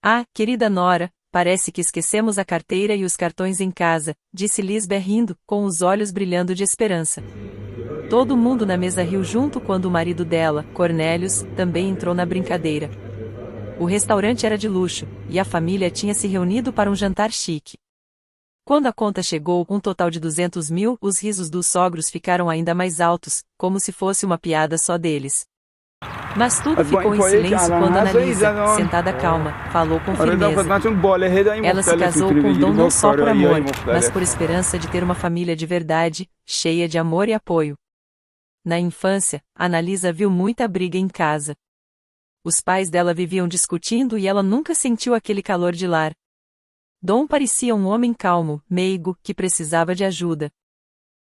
Ah, querida Nora, parece que esquecemos a carteira e os cartões em casa, disse Lisbeth rindo, com os olhos brilhando de esperança. Todo mundo na mesa riu junto quando o marido dela, Cornelius, também entrou na brincadeira. O restaurante era de luxo, e a família tinha se reunido para um jantar chique. Quando a conta chegou com um total de 200 mil, os risos dos sogros ficaram ainda mais altos, como se fosse uma piada só deles. Mas tudo ficou em silêncio quando Annalisa, sentada calma, falou com firmeza. Ela se casou com Dom não só por amor, mas por esperança de ter uma família de verdade, cheia de amor e apoio. Na infância, Annalisa viu muita briga em casa. Os pais dela viviam discutindo e ela nunca sentiu aquele calor de lar. Dom parecia um homem calmo, meigo, que precisava de ajuda.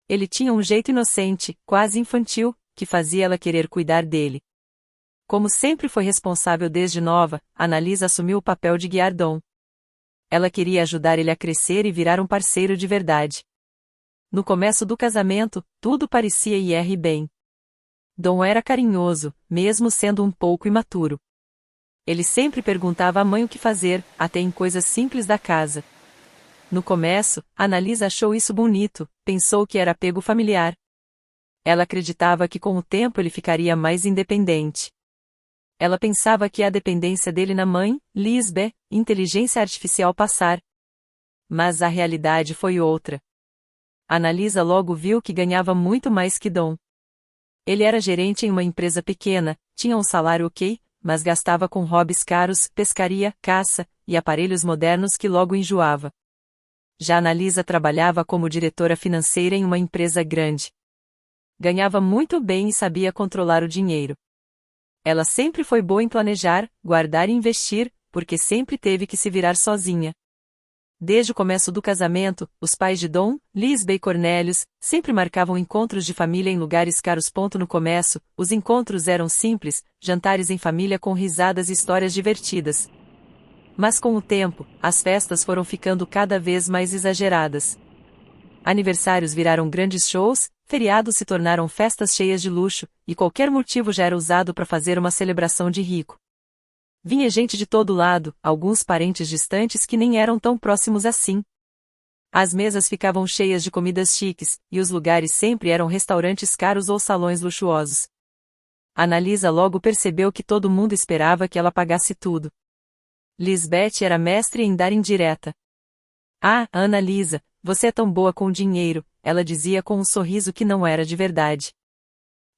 Ele tinha um jeito inocente, quase infantil, que fazia ela querer cuidar dele. Como sempre foi responsável desde nova, Annalisa assumiu o papel de guiar Dom. Ela queria ajudar ele a crescer e virar um parceiro de verdade. No começo do casamento, tudo parecia ir bem. Dom era carinhoso, mesmo sendo um pouco imaturo. Ele sempre perguntava à mãe o que fazer, até em coisas simples da casa. No começo, Annalisa achou isso bonito, pensou que era apego familiar. Ela acreditava que com o tempo ele ficaria mais independente. Ela pensava que a dependência dele na mãe, Lisbeth, inteligência artificial passar. Mas a realidade foi outra. Annalisa logo viu que ganhava muito mais que Dom. Ele era gerente em uma empresa pequena, tinha um salário ok, mas gastava com hobbies caros, pescaria, caça, e aparelhos modernos que logo enjoava. Já Annalisa trabalhava como diretora financeira em uma empresa grande. Ganhava muito bem e sabia controlar o dinheiro. Ela sempre foi boa em planejar, guardar e investir, porque sempre teve que se virar sozinha. Desde o começo do casamento, os pais de Dom, Lisbeth e Cornelius, sempre marcavam encontros de família em lugares caros. No começo, os encontros eram simples, jantares em família com risadas e histórias divertidas. Mas com o tempo, as festas foram ficando cada vez mais exageradas. Aniversários viraram grandes shows, feriados se tornaram festas cheias de luxo, e qualquer motivo já era usado para fazer uma celebração de rico. Vinha gente de todo lado, alguns parentes distantes que nem eram tão próximos assim. As mesas ficavam cheias de comidas chiques, e os lugares sempre eram restaurantes caros ou salões luxuosos. Annalisa logo percebeu que todo mundo esperava que ela pagasse tudo. Lisbeth era mestre em dar indireta. Ah, Annalisa, você é tão boa com dinheiro, ela dizia com um sorriso que não era de verdade.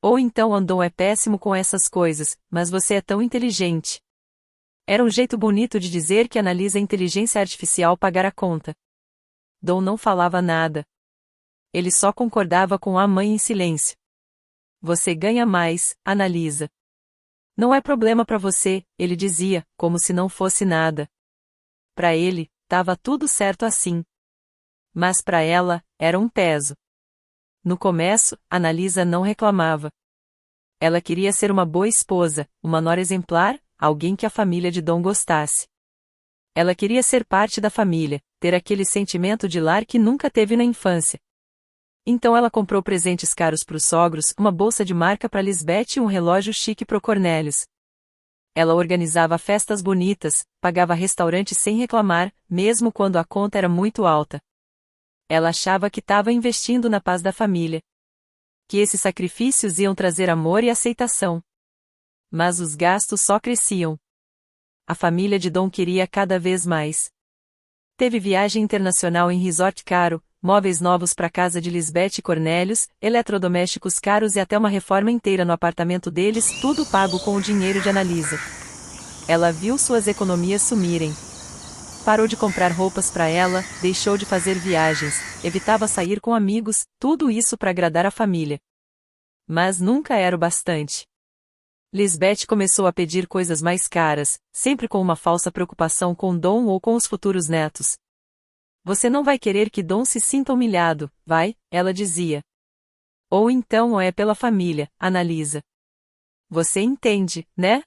Ou então Dom é péssimo com essas coisas, mas você é tão inteligente. Era um jeito bonito de dizer que Annalisa a inteligência artificial pagar a conta. Dom não falava nada. Ele só concordava com a mãe em silêncio. Você ganha mais, Annalisa. Não é problema para você, ele dizia, como se não fosse nada. Para ele, estava tudo certo assim. Mas para ela, era um peso. No começo, Annalisa não reclamava. Ela queria ser uma boa esposa, uma nora exemplar, alguém que a família de Dom gostasse. Ela queria ser parte da família, ter aquele sentimento de lar que nunca teve na infância. Então ela comprou presentes caros para os sogros, uma bolsa de marca para Lisbeth e um relógio chique para Cornelius. Ela organizava festas bonitas, pagava restaurantes sem reclamar, mesmo quando a conta era muito alta. Ela achava que estava investindo na paz da família. Que esses sacrifícios iam trazer amor e aceitação. Mas os gastos só cresciam. A família de Dom queria cada vez mais. Teve viagem internacional em resort caro, móveis novos para a casa de Lisbeth e Cornelius, eletrodomésticos caros e até uma reforma inteira no apartamento deles, tudo pago com o dinheiro de Annalisa. Ela viu suas economias sumirem. Parou de comprar roupas para ela, deixou de fazer viagens, evitava sair com amigos, tudo isso para agradar a família. Mas nunca era o bastante. Lisbeth começou a pedir coisas mais caras, sempre com uma falsa preocupação com Dom ou com os futuros netos. Você não vai querer que Dom se sinta humilhado, vai? Ela dizia. Ou então é pela família, Annalisa. Você entende, né?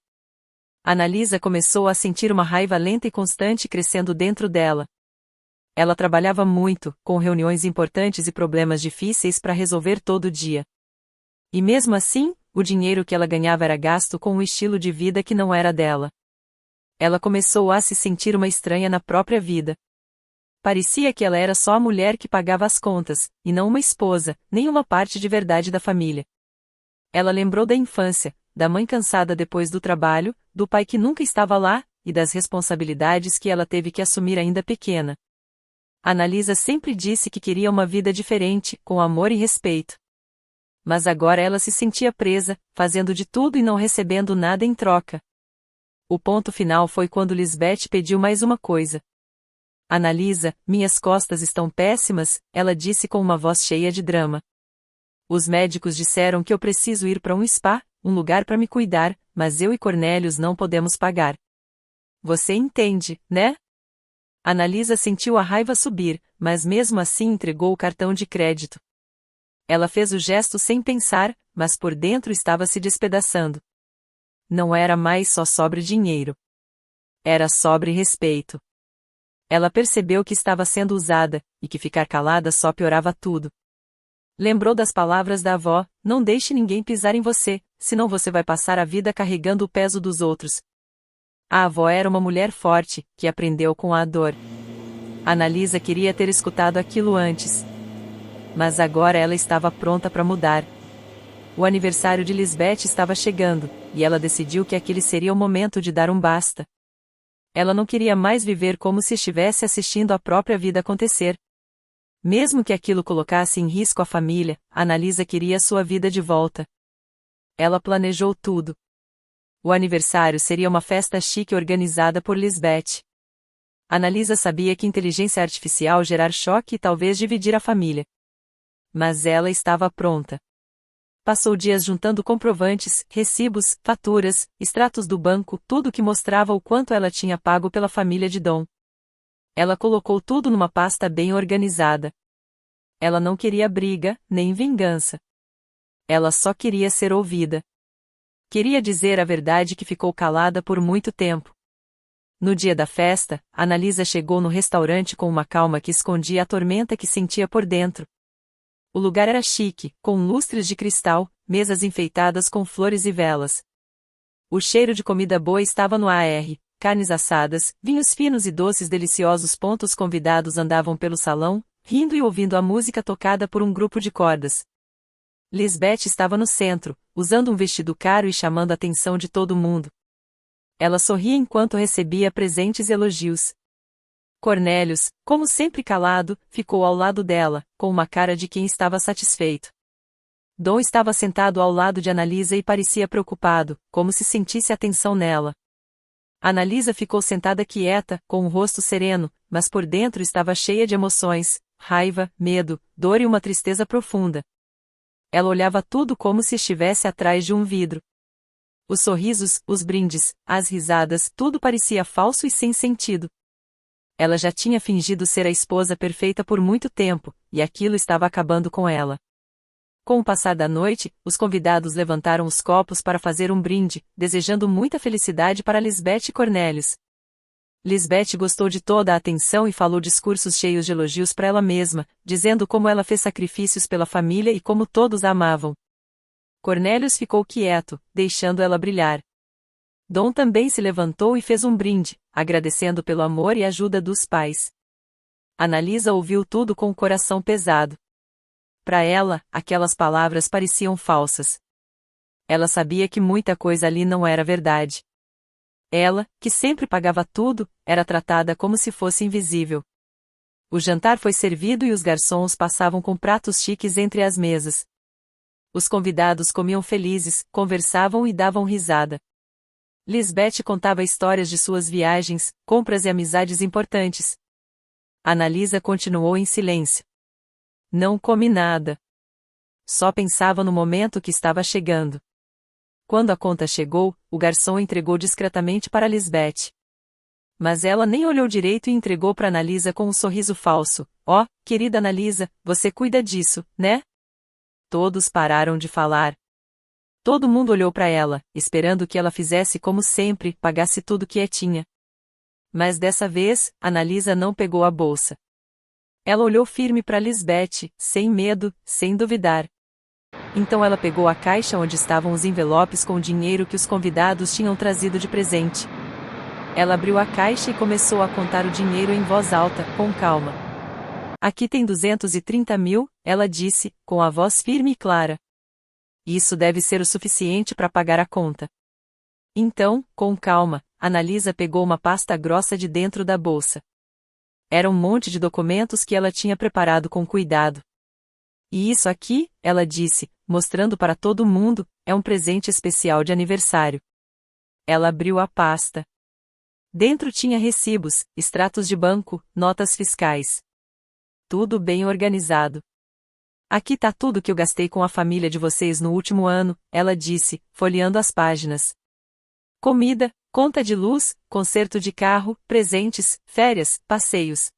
Annalisa começou a sentir uma raiva lenta e constante crescendo dentro dela. Ela trabalhava muito, com reuniões importantes e problemas difíceis para resolver todo dia. E mesmo assim, o dinheiro que ela ganhava era gasto com um estilo de vida que não era dela. Ela começou a se sentir uma estranha na própria vida. Parecia que ela era só a mulher que pagava as contas, e não uma esposa, nem uma parte de verdade da família. Ela lembrou da infância, da mãe cansada depois do trabalho, do pai que nunca estava lá, e das responsabilidades que ela teve que assumir ainda pequena. Annalisa sempre disse que queria uma vida diferente, com amor e respeito. Mas agora ela se sentia presa, fazendo de tudo e não recebendo nada em troca. O ponto final foi quando Lisbeth pediu mais uma coisa. Annalisa, minhas costas estão péssimas, ela disse com uma voz cheia de drama. Os médicos disseram que eu preciso ir para um spa, um lugar para me cuidar, mas eu e Cornélios não podemos pagar. Você entende, né? Annalisa sentiu a raiva subir, mas mesmo assim entregou o cartão de crédito. Ela fez o gesto sem pensar, mas por dentro estava se despedaçando. Não era mais só sobre dinheiro. Era sobre respeito. Ela percebeu que estava sendo usada, e que ficar calada só piorava tudo. Lembrou das palavras da avó: não deixe ninguém pisar em você, senão você vai passar a vida carregando o peso dos outros. A avó era uma mulher forte, que aprendeu com a dor. Annalisa queria ter escutado aquilo antes. Mas agora ela estava pronta para mudar. O aniversário de Lisbeth estava chegando, e ela decidiu que aquele seria o momento de dar um basta. Ela não queria mais viver como se estivesse assistindo a própria vida acontecer. Mesmo que aquilo colocasse em risco a família, Annalisa queria sua vida de volta. Ela planejou tudo. O aniversário seria uma festa chique organizada por Lisbeth. Annalisa sabia que inteligência artificial gerar choque e talvez dividir a família. Mas ela estava pronta. Passou dias juntando comprovantes, recibos, faturas, extratos do banco, tudo que mostrava o quanto ela tinha pago pela família de Dom. Ela colocou tudo numa pasta bem organizada. Ela não queria briga, nem vingança. Ela só queria ser ouvida. Queria dizer a verdade que ficou calada por muito tempo. No dia da festa, Annalisa chegou no restaurante com uma calma que escondia a tormenta que sentia por dentro. O lugar era chique, com lustres de cristal, mesas enfeitadas com flores e velas. O cheiro de comida boa estava no ar, carnes assadas, vinhos finos e doces deliciosos. Os convidados andavam pelo salão, rindo e ouvindo a música tocada por um grupo de cordas. Lisbeth estava no centro, usando um vestido caro e chamando a atenção de todo mundo. Ela sorria enquanto recebia presentes e elogios. Cornélios, como sempre calado, ficou ao lado dela, com uma cara de quem estava satisfeito. Dom estava sentado ao lado de Annalisa e parecia preocupado, como se sentisse atenção nela. Annalisa ficou sentada quieta, com o rosto sereno, mas por dentro estava cheia de emoções, raiva, medo, dor e uma tristeza profunda. Ela olhava tudo como se estivesse atrás de um vidro. Os sorrisos, os brindes, as risadas, tudo parecia falso e sem sentido. Ela já tinha fingido ser a esposa perfeita por muito tempo, e aquilo estava acabando com ela. Com o passar da noite, os convidados levantaram os copos para fazer um brinde, desejando muita felicidade para Lisbeth e Cornélios. Lisbeth gostou de toda a atenção e falou discursos cheios de elogios para ela mesma, dizendo como ela fez sacrifícios pela família e como todos a amavam. Cornélios ficou quieto, deixando ela brilhar. Dom também se levantou e fez um brinde, agradecendo pelo amor e ajuda dos pais. Annalisa ouviu tudo com o coração pesado. Para ela, aquelas palavras pareciam falsas. Ela sabia que muita coisa ali não era verdade. Ela, que sempre pagava tudo, era tratada como se fosse invisível. O jantar foi servido e os garçons passavam com pratos chiques entre as mesas. Os convidados comiam felizes, conversavam e davam risada. Lisbeth contava histórias de suas viagens, compras e amizades importantes. Annalisa continuou em silêncio. Não come nada. Só pensava no momento que estava chegando. Quando a conta chegou, o garçom entregou discretamente para Lisbeth. Mas ela nem olhou direito e entregou para Annalisa com um sorriso falso. Ó, querida Annalisa, você cuida disso, né? Todos pararam de falar. Todo mundo olhou para ela, esperando que ela fizesse como sempre, pagasse tudo que tinha. Mas dessa vez, Annalisa não pegou a bolsa. Ela olhou firme para Lisbeth, sem medo, sem duvidar. Então ela pegou a caixa onde estavam os envelopes com o dinheiro que os convidados tinham trazido de presente. Ela abriu a caixa e começou a contar o dinheiro em voz alta, com calma. Aqui tem 230 mil, ela disse, com a voz firme e clara. Isso deve ser o suficiente para pagar a conta. Então, com calma, Annalisa pegou uma pasta grossa de dentro da bolsa. Era um monte de documentos que ela tinha preparado com cuidado. E isso aqui, ela disse, mostrando para todo mundo, é um presente especial de aniversário. Ela abriu a pasta. Dentro tinha recibos, extratos de banco, notas fiscais. Tudo bem organizado. Aqui tá tudo que eu gastei com a família de vocês no último ano, ela disse, folheando as páginas. Comida, conta de luz, conserto de carro, presentes, férias, passeios.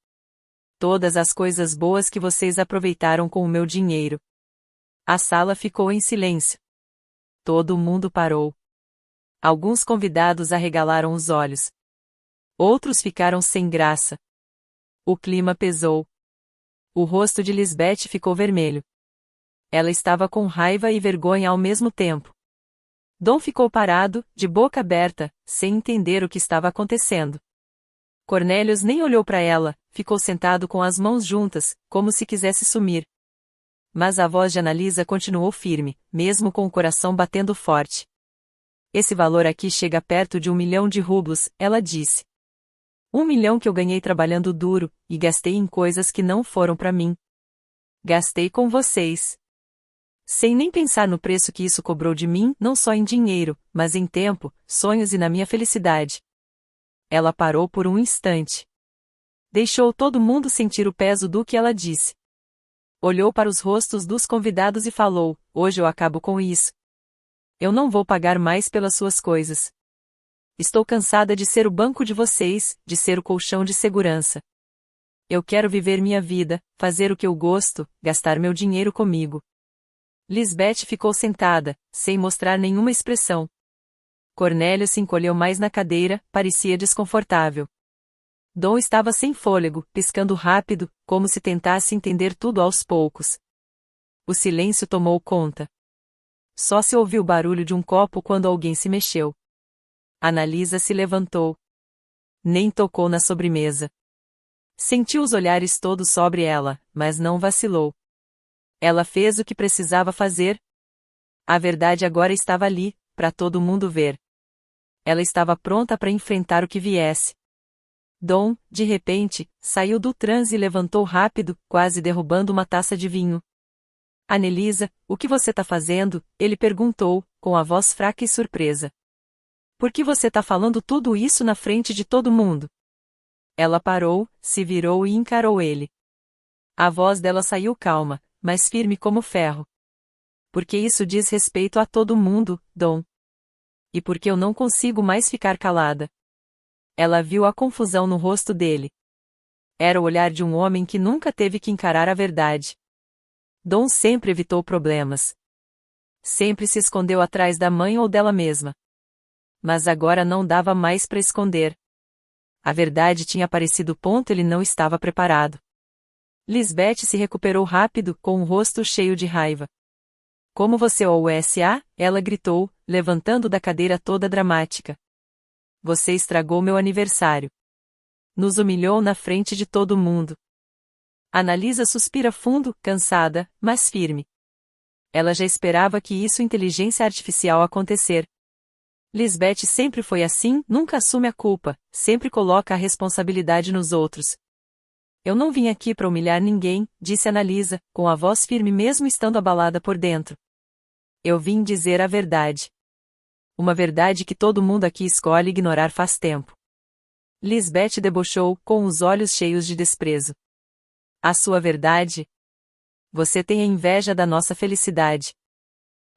Todas as coisas boas que vocês aproveitaram com o meu dinheiro. A sala ficou em silêncio. Todo mundo parou. Alguns convidados arregalaram os olhos. Outros ficaram sem graça. O clima pesou. O rosto de Lisbeth ficou vermelho. Ela estava com raiva e vergonha ao mesmo tempo. Dom ficou parado, de boca aberta, sem entender o que estava acontecendo. Cornélios nem olhou para ela, ficou sentado com as mãos juntas, como se quisesse sumir. Mas a voz de Annalisa continuou firme, mesmo com o coração batendo forte. Esse valor aqui chega perto de 1 milhão de rublos, ela disse. 1 milhão que eu ganhei trabalhando duro, e gastei em coisas que não foram para mim. Gastei com vocês. Sem nem pensar no preço que isso cobrou de mim, não só em dinheiro, mas em tempo, sonhos e na minha felicidade. Ela parou por um instante. Deixou todo mundo sentir o peso do que ela disse. Olhou para os rostos dos convidados e falou: hoje eu acabo com isso. Eu não vou pagar mais pelas suas coisas. Estou cansada de ser o banco de vocês, de ser o colchão de segurança. Eu quero viver minha vida, fazer o que eu gosto, gastar meu dinheiro comigo. Lisbeth ficou sentada, sem mostrar nenhuma expressão. Cornélio se encolheu mais na cadeira, parecia desconfortável. Dom estava sem fôlego, piscando rápido, como se tentasse entender tudo aos poucos. O silêncio tomou conta. Só se ouviu o barulho de um copo quando alguém se mexeu. Annalisa se levantou. Nem tocou na sobremesa. Sentiu os olhares todos sobre ela, mas não vacilou. Ela fez o que precisava fazer. A verdade agora estava ali, para todo mundo ver. Ela estava pronta para enfrentar o que viesse. Dom, de repente, saiu do transe e levantou rápido, quase derrubando uma taça de vinho. Annelisa, o que você está fazendo? Ele perguntou, com a voz fraca e surpresa. Por que você está falando tudo isso na frente de todo mundo? Ela parou, se virou e encarou ele. A voz dela saiu calma, mas firme como ferro. Porque isso diz respeito a todo mundo, Dom. E porque eu não consigo mais ficar calada. Ela viu a confusão no rosto dele. Era o olhar de um homem que nunca teve que encarar a verdade. Dom sempre evitou problemas. Sempre se escondeu atrás da mãe ou dela mesma. Mas agora não dava mais para esconder. A verdade tinha aparecido. Ele não estava preparado. Lisbeth se recuperou rápido, com o rosto cheio de raiva. Como você ousa? Ela gritou, levantando da cadeira toda dramática. Você estragou meu aniversário. Nos humilhou na frente de todo mundo. Annalisa suspira fundo, cansada, mas firme. Ela já esperava que isso inteligência artificial acontecer. Lisbeth sempre foi assim, nunca assume a culpa, sempre coloca a responsabilidade nos outros. Eu não vim aqui para humilhar ninguém, disse Annalisa, com a voz firme mesmo estando abalada por dentro. Eu vim dizer a verdade. Uma verdade que todo mundo aqui escolhe ignorar faz tempo. Lisbeth debochou, com os olhos cheios de desprezo. A sua verdade? Você tem a inveja da nossa felicidade.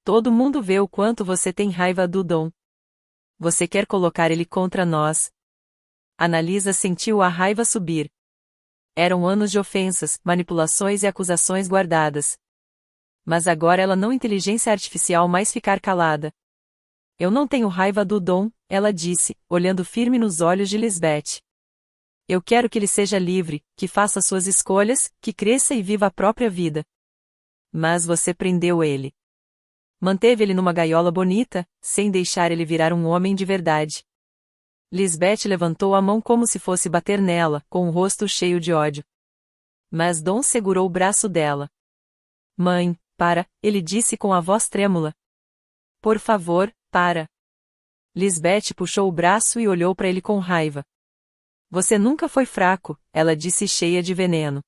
Todo mundo vê o quanto você tem raiva do Dom. Você quer colocar ele contra nós. Annalisa sentiu a raiva subir. Eram anos de ofensas, manipulações e acusações guardadas. Mas agora ela não inteligência artificial mais ficar calada. Eu não tenho raiva do Dom, ela disse, olhando firme nos olhos de Lisbeth. Eu quero que ele seja livre, que faça suas escolhas, que cresça e viva a própria vida. Mas você prendeu ele. Manteve ele numa gaiola bonita, sem deixar ele virar um homem de verdade. Lisbeth levantou a mão como se fosse bater nela, com o rosto cheio de ódio. Mas Dom segurou o braço dela. Mãe, para, ele disse com a voz trêmula. Por favor, para. Lisbeth puxou o braço e olhou para ele com raiva. Você nunca foi fraco, ela disse cheia de veneno.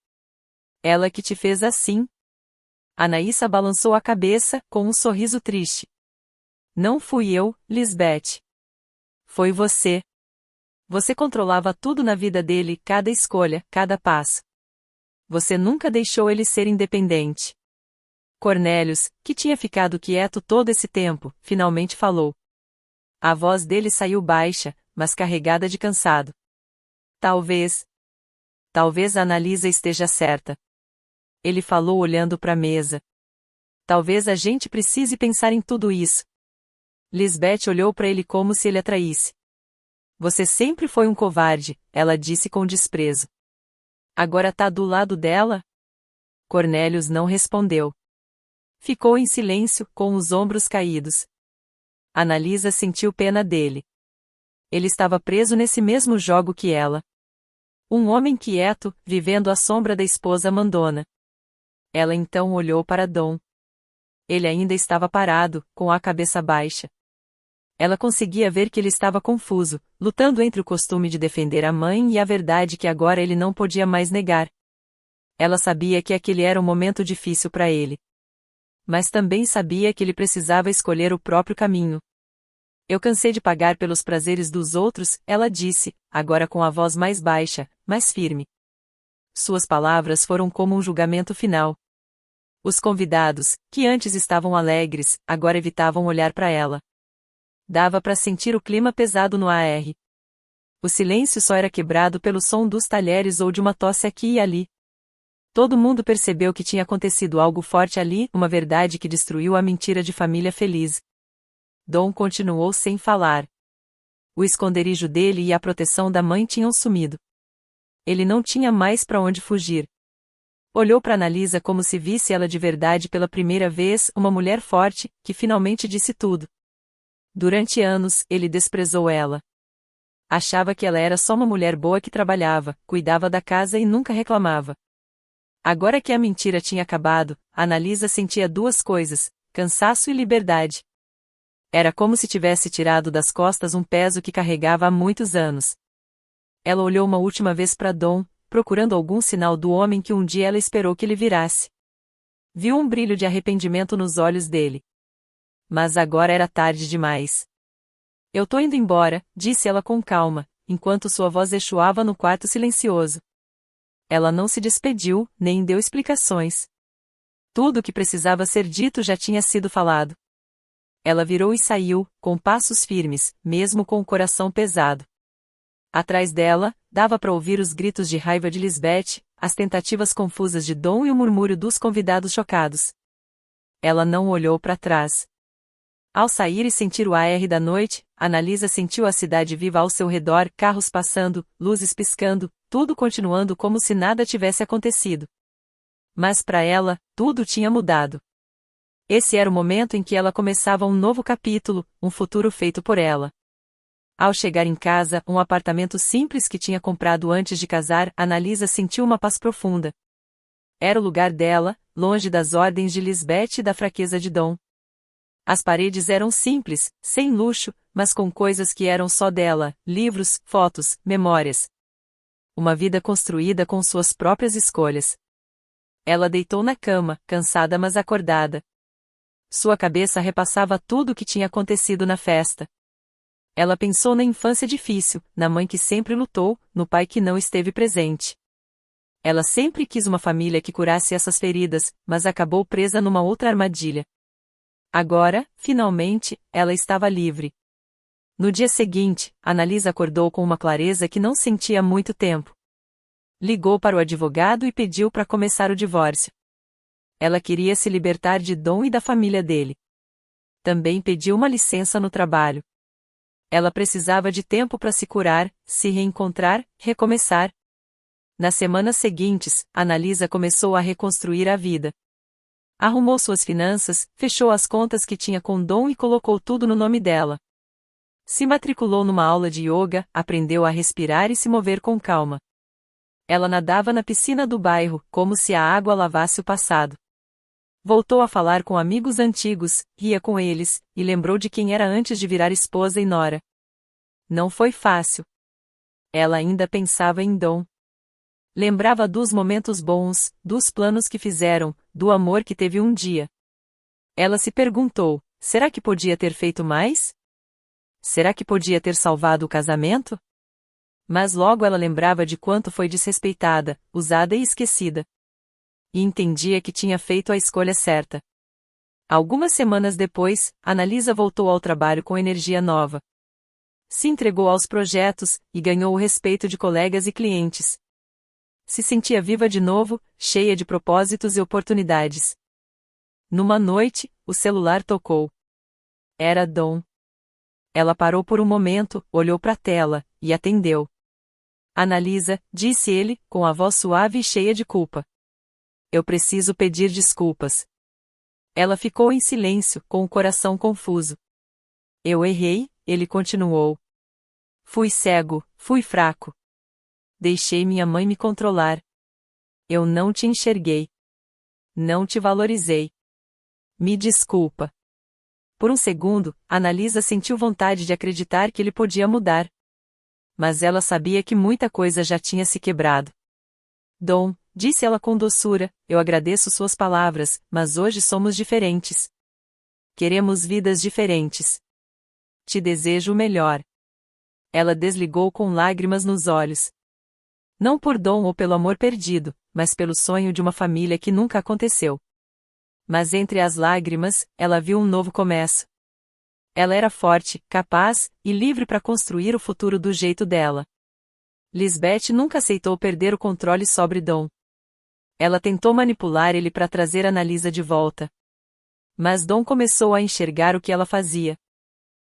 Ela que te fez assim. Anaísa balançou a cabeça, com um sorriso triste. Não fui eu, Lisbeth. Foi você. Você controlava tudo na vida dele, cada escolha, cada passo. Você nunca deixou ele ser independente. Cornélios, que tinha ficado quieto todo esse tempo, finalmente falou. A voz dele saiu baixa, mas carregada de cansado. Talvez a Analisa esteja certa. Ele falou olhando para a mesa. Talvez a gente precise pensar em tudo isso. Lisbeth olhou para ele como se ele a traísse. Você sempre foi um covarde, ela disse com desprezo. Agora tá do lado dela? Cornélios não respondeu. Ficou em silêncio, com os ombros caídos. Analisa sentiu pena dele. Ele estava preso nesse mesmo jogo que ela. Um homem quieto, vivendo à sombra da esposa mandona. Ela então olhou para Dom. Ele ainda estava parado, com a cabeça baixa. Ela conseguia ver que ele estava confuso, lutando entre o costume de defender a mãe e a verdade que agora ele não podia mais negar. Ela sabia que aquele era um momento difícil para ele. Mas também sabia que ele precisava escolher o próprio caminho. Eu cansei de pagar pelos prazeres dos outros, ela disse, agora com a voz mais baixa, mais firme. Suas palavras foram como um julgamento final. Os convidados, que antes estavam alegres, agora evitavam olhar para ela. Dava para sentir o clima pesado no ar. O silêncio só era quebrado pelo som dos talheres ou de uma tosse aqui e ali. Todo mundo percebeu que tinha acontecido algo forte ali, uma verdade que destruiu a mentira de família feliz. Dom continuou sem falar. O esconderijo dele e a proteção da mãe tinham sumido. Ele não tinha mais para onde fugir. Olhou para Analisa como se visse ela de verdade pela primeira vez, uma mulher forte, que finalmente disse tudo. Durante anos, ele desprezou ela. Achava que ela era só uma mulher boa que trabalhava, cuidava da casa e nunca reclamava. Agora que a mentira tinha acabado, Analisa sentia duas coisas, cansaço e liberdade. Era como se tivesse tirado das costas um peso que carregava há muitos anos. Ela olhou uma última vez para Dom, procurando algum sinal do homem que um dia ela esperou que ele virasse. Viu um brilho de arrependimento nos olhos dele. Mas agora era tarde demais. Eu tô indo embora, disse ela com calma, enquanto sua voz ecoava no quarto silencioso. Ela não se despediu, nem deu explicações. Tudo o que precisava ser dito já tinha sido falado. Ela virou e saiu, com passos firmes, mesmo com o coração pesado. Atrás dela, dava para ouvir os gritos de raiva de Lisbeth, as tentativas confusas de Dom e o murmúrio dos convidados chocados. Ela não olhou para trás. Ao sair e sentir o ar da noite, Analisa sentiu a cidade viva ao seu redor, carros passando, luzes piscando, tudo continuando como se nada tivesse acontecido. Mas para ela, tudo tinha mudado. Esse era o momento em que ela começava um novo capítulo, um futuro feito por ela. Ao chegar em casa, um apartamento simples que tinha comprado antes de casar, Analisa sentiu uma paz profunda. Era o lugar dela, longe das ordens de Lisbeth e da fraqueza de Dom. As paredes eram simples, sem luxo, mas com coisas que eram só dela, livros, fotos, memórias. Uma vida construída com suas próprias escolhas. Ela deitou na cama, cansada mas acordada. Sua cabeça repassava tudo o que tinha acontecido na festa. Ela pensou na infância difícil, na mãe que sempre lutou, no pai que não esteve presente. Ela sempre quis uma família que curasse essas feridas, mas acabou presa numa outra armadilha. Agora, finalmente, ela estava livre. No dia seguinte, Analisa acordou com uma clareza que não sentia há muito tempo. Ligou para o advogado e pediu para começar o divórcio. Ela queria se libertar de Dom e da família dele. Também pediu uma licença no trabalho. Ela precisava de tempo para se curar, se reencontrar, recomeçar. Nas semanas seguintes, Analisa começou a reconstruir a vida. Arrumou suas finanças, fechou as contas que tinha com Dom e colocou tudo no nome dela. Se matriculou numa aula de yoga, aprendeu a respirar e se mover com calma. Ela nadava na piscina do bairro, como se a água lavasse o passado. Voltou a falar com amigos antigos, ria com eles, e lembrou de quem era antes de virar esposa e nora. Não foi fácil. Ela ainda pensava em Dom. Lembrava dos momentos bons, dos planos que fizeram, do amor que teve um dia. Ela se perguntou, será que podia ter feito mais? Será que podia ter salvado o casamento? Mas logo ela lembrava de quanto foi desrespeitada, usada e esquecida. E entendia que tinha feito a escolha certa. Algumas semanas depois, Annalisa voltou ao trabalho com energia nova. Se entregou aos projetos, e ganhou o respeito de colegas e clientes. Se sentia viva de novo, cheia de propósitos e oportunidades. Numa noite, o celular tocou. Era Dom. Ela parou por um momento, olhou para a tela, e atendeu. Annalisa, disse ele, com a voz suave e cheia de culpa. Eu preciso pedir desculpas. Ela ficou em silêncio, com o coração confuso. Eu errei, ele continuou. Fui cego, fui fraco. Deixei minha mãe me controlar. Eu não te enxerguei. Não te valorizei. Me desculpa. Por um segundo, Annalisa sentiu vontade de acreditar que ele podia mudar. Mas ela sabia que muita coisa já tinha se quebrado. Dom, disse ela com doçura, eu agradeço suas palavras, mas hoje somos diferentes. Queremos vidas diferentes. Te desejo o melhor. Ela desligou com lágrimas nos olhos. Não por Dom ou pelo amor perdido, mas pelo sonho de uma família que nunca aconteceu. Mas entre as lágrimas, ela viu um novo começo. Ela era forte, capaz, e livre para construir o futuro do jeito dela. Lisbeth nunca aceitou perder o controle sobre Dom. Ela tentou manipular ele para trazer Annalisa de volta. Mas Dom começou a enxergar o que ela fazia.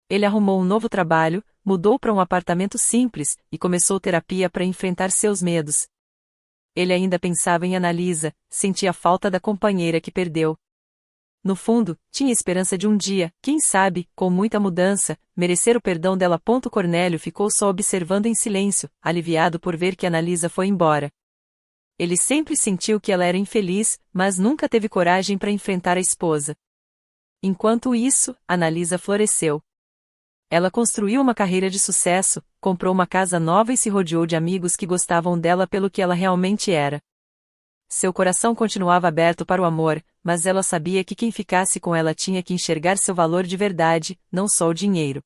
Ele arrumou um novo trabalho, mudou para um apartamento simples, e começou terapia para enfrentar seus medos. Ele ainda pensava em Annalisa, sentia falta da companheira que perdeu. No fundo, tinha esperança de um dia, quem sabe, com muita mudança, merecer o perdão dela. Cornélio ficou só observando em silêncio, aliviado por ver que Annalisa foi embora. Ele sempre sentiu que ela era infeliz, mas nunca teve coragem para enfrentar a esposa. Enquanto isso, Annalisa floresceu. Ela construiu uma carreira de sucesso, comprou uma casa nova e se rodeou de amigos que gostavam dela pelo que ela realmente era. Seu coração continuava aberto para o amor, mas ela sabia que quem ficasse com ela tinha que enxergar seu valor de verdade, não só o dinheiro.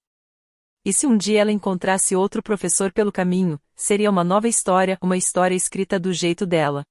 E se um dia ela encontrasse outro professor pelo caminho, seria uma nova história, uma história escrita do jeito dela.